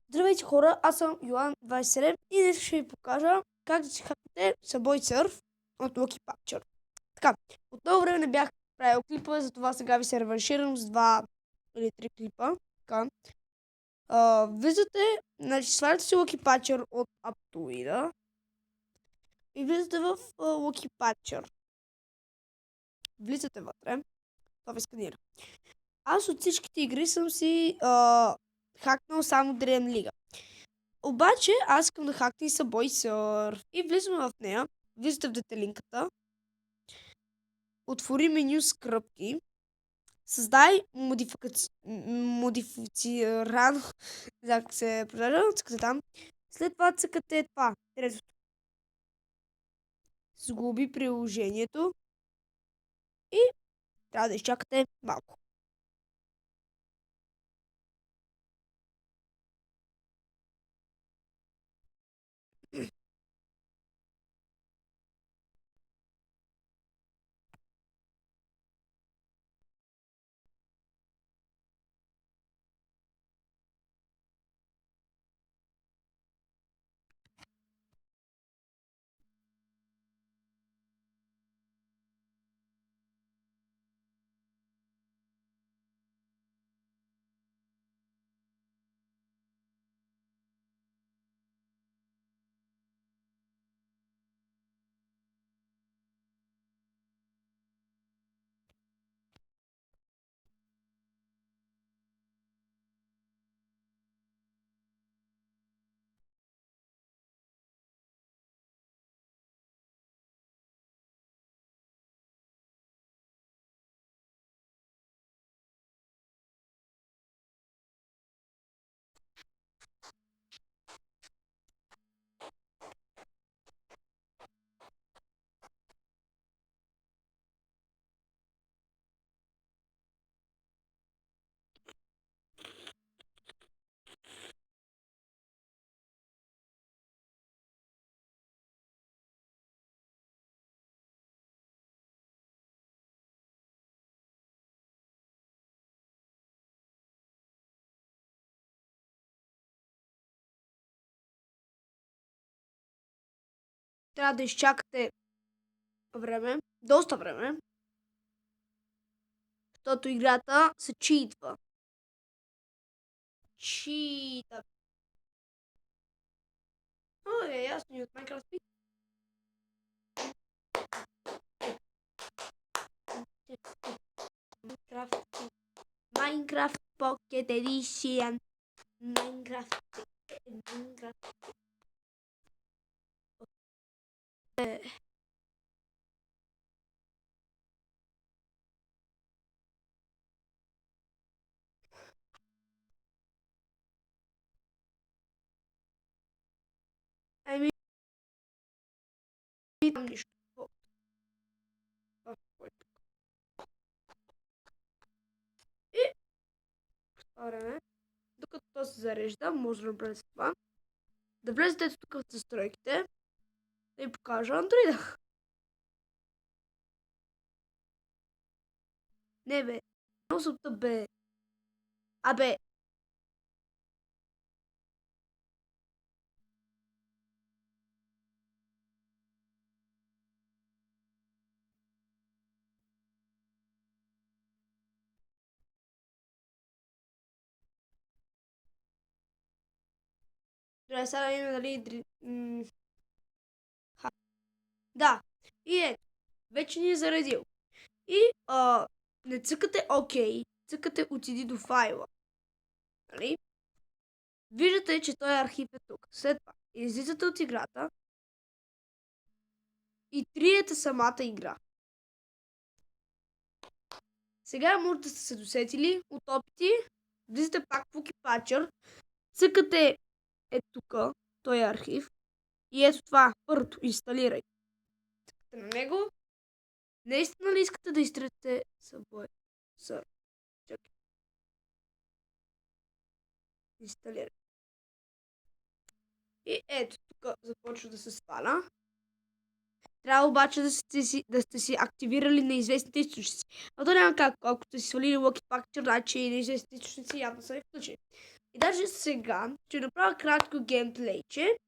Здравейте хора, аз съм Йоан 27 и днес ще ви покажа как да си хакнете Subway Surf от Lucky Patcher. Така, от много време не бях правил клипове, затова сега ви се реванширам с 2 или 3 клипа. Така. Влизате, значи сваляте си Lucky Patcher от Aptoide и влизате в Lucky Patcher. Влизате вътре, това ви сканира. Аз от всичките игри съм си хакнал само Dream League. Обаче аз искам да хакна и Subway Surf и влизаме в нея, влизате в детелинката, отвори меню скръпки, създай модифицирано, как се продължа, цъкате там, след това цъкате това, третото. Сглоби приложението и трябва да изчакате малко. Трябва да изчакате време, доста време, защото играта се читва. Чита. Ясно и от Minecraft. Minecraft Pocket Edition. Minecraft. Ами, там нищо. И това време, докато то се зарежда, може да влезете това. Да влезете тук в настройките. Да ви покажа Android. Не бе, носата бе. Абе. Трябва да сега има дали... Да. И ето. Вече ни е заредил. И не цъкате ОК. Цъкате отиди до файла. Нали? Виждате, че този архив е тук. След това излизате от играта и триете самата игра. Сега може да сте се досетили от опити. Влизате пак в Lucky Patcher. Цъкате тук, този архив. И ето това, първото, инсталирай. Цъкате на него. Наистина ли искате да изтретете Subway Surf? Чакай. Инсталирай. И ето, тук започва да се сваля. Трябва обаче да сте си активирали неизвестните източници. А то няма как, ако сте си свалили Lucky Patcher, значи неизвестните източници явно са ви включени. И даже сега ще направя кратко геймплейче.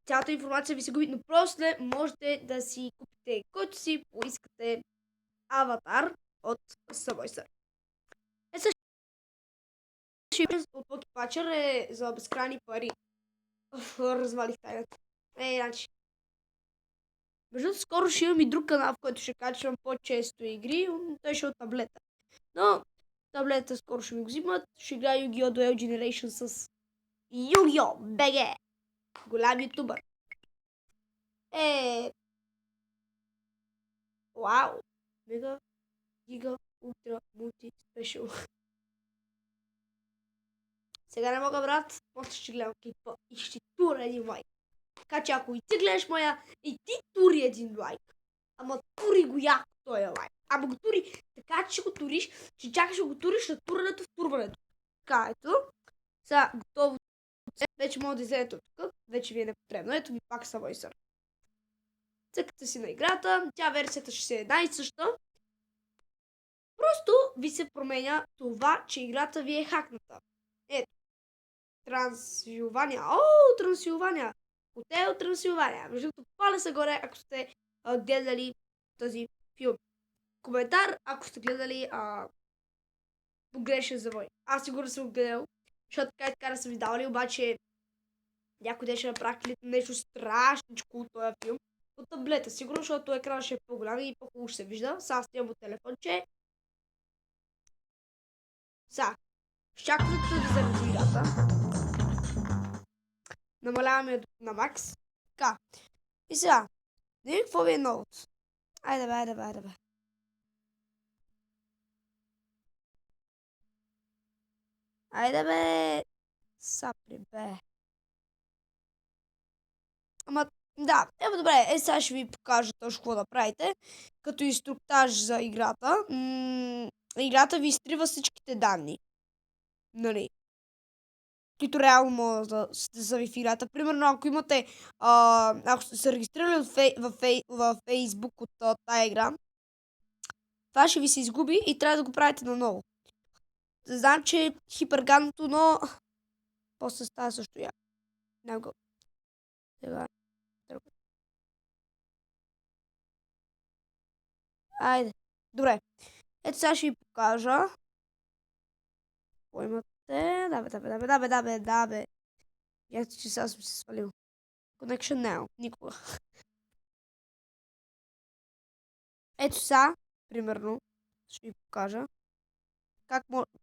Цялата информация ви се губи, но после можете да си купите който си поискате аватар от Subway Surf. От Lucky Patcher е за безкрайни пари. Развалих тайната. Значи. Между скоро ще имам и друг канал, в който ще качвам по-често игри, но той ще е от таблета. Но таблета скоро ще ми го взимат. Ще играя Yu-Gi-Oh! Duel Generation с Yu-Gi-Oh! BG! Голям ютубър. Вау! Мега, гига, ултра, мулти, спешъл. Сега не мога, брат. После ще гледам клипа и ще тура един лайк. Така че ако и ти гледаш моя, и ти тури един лайк. Ама тури го яко този лайк. Ама го тури така, че ще го туриш, че чакаш да го туриш на турането в турването. Така, ето. Сега готово. Вече мога да излезете от тук. Вече ви е непотребно. Ето ви пак Subway Surf. Цъкате си на играта. Тя версията ще се е една и съща. Просто ви се променя това, че играта ви е хакната. Ето. Трансилвания. Трансилвания. Хотел Трансилвания. Между другото, паля се горе, ако сте гледали този филм. Коментар, ако сте гледали Погрешен завой. Аз сигурно съм го гледал, защото така да са ви давали, обаче някой ден ще направи нещо страшничко от този филм. От таблета, сигурно, защото екранът ще е по-голям и по-хубаво ще се вижда. Сега снимам от телефонче. Сега, изчаквате да заради играта. Намаляваме на макс. Така. И сега, не какво ви е новото? Айде бе. Айде бе. Сапри бе. Ама, да, добре, сега ще ви покажа точно какво да правите. Като инструктаж за играта. Играта ви изтрива всичките данни. Нали? Които реално може да са ви в играта. Примерно, ако имате, ако сте се регистрирали в Facebook от тая игра, това ще ви се изгуби и трябва да го правите наново. Знам, че е хиперганното, но после става също я. Не го. Сега. Айде. Добре. Ето сега ще ви покажа. Какво имате? Да бе. Ето, че сега съм се свалил. Connection now. Никога. Ето сега, примерно, ще ви покажа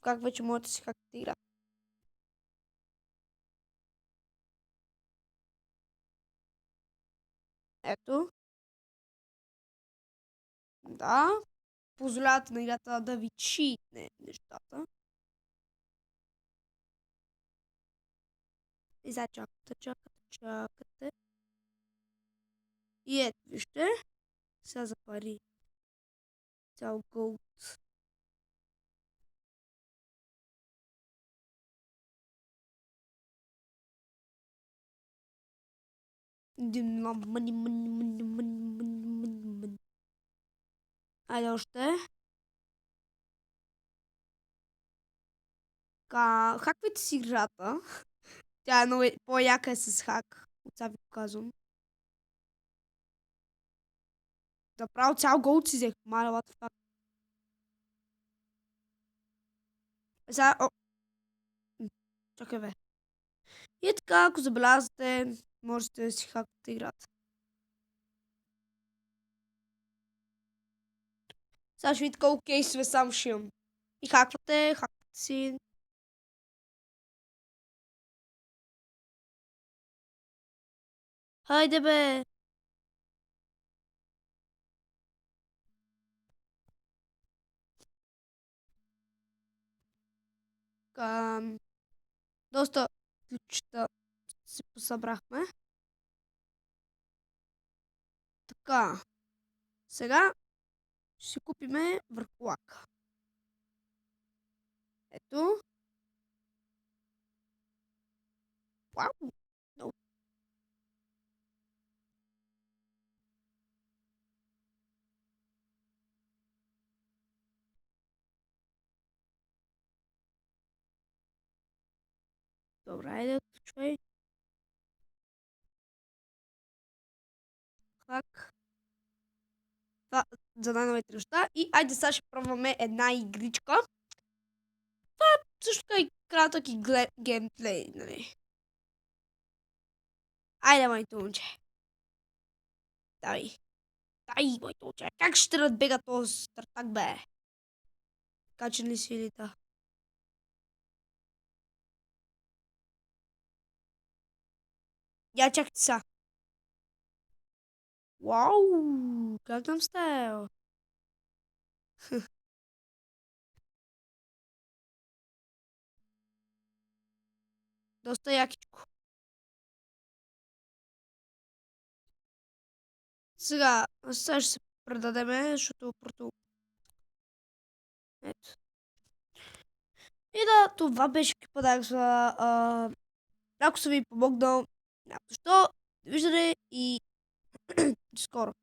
как вече можете да си хакнете игра. Ето. Да. Позволявате на играта да ви читне нещата. И сега чакате. И ето, вижте. Сега за пари. Цял голд. Айде още. Хаквайте си играта. Тя е много по-яка с хак. От сега ви казвам. Направо цял голд си взех. Маля, what the fuck. Сега, чакай бе. И така, ако забелязвате, можете да си хаквате играта. Сега ще видите колко кейсове сам ще имам. И хаквате си. Хайде бе! Доста ключета си посъбрахме. Така. Сега ще си купиме върхолак. Ето. Вау! Добре, айде отключвай. Так. Това за най-новите неща. И айде сега ще пробваме една игричка. Това е също така и кратък и геймплей, нали? Айде, моето момче. Дай. Дай, моето момче. Как ще надбега този стартак, бе? Качен ли силите? Я чакайте са. Вау! Как там стайл? Доста якичко. Сега ще се предадеме, защото просто... Ето. И да, това беше подарък за... Ако съм ви помогнал, няма защо. Виждане и скоро.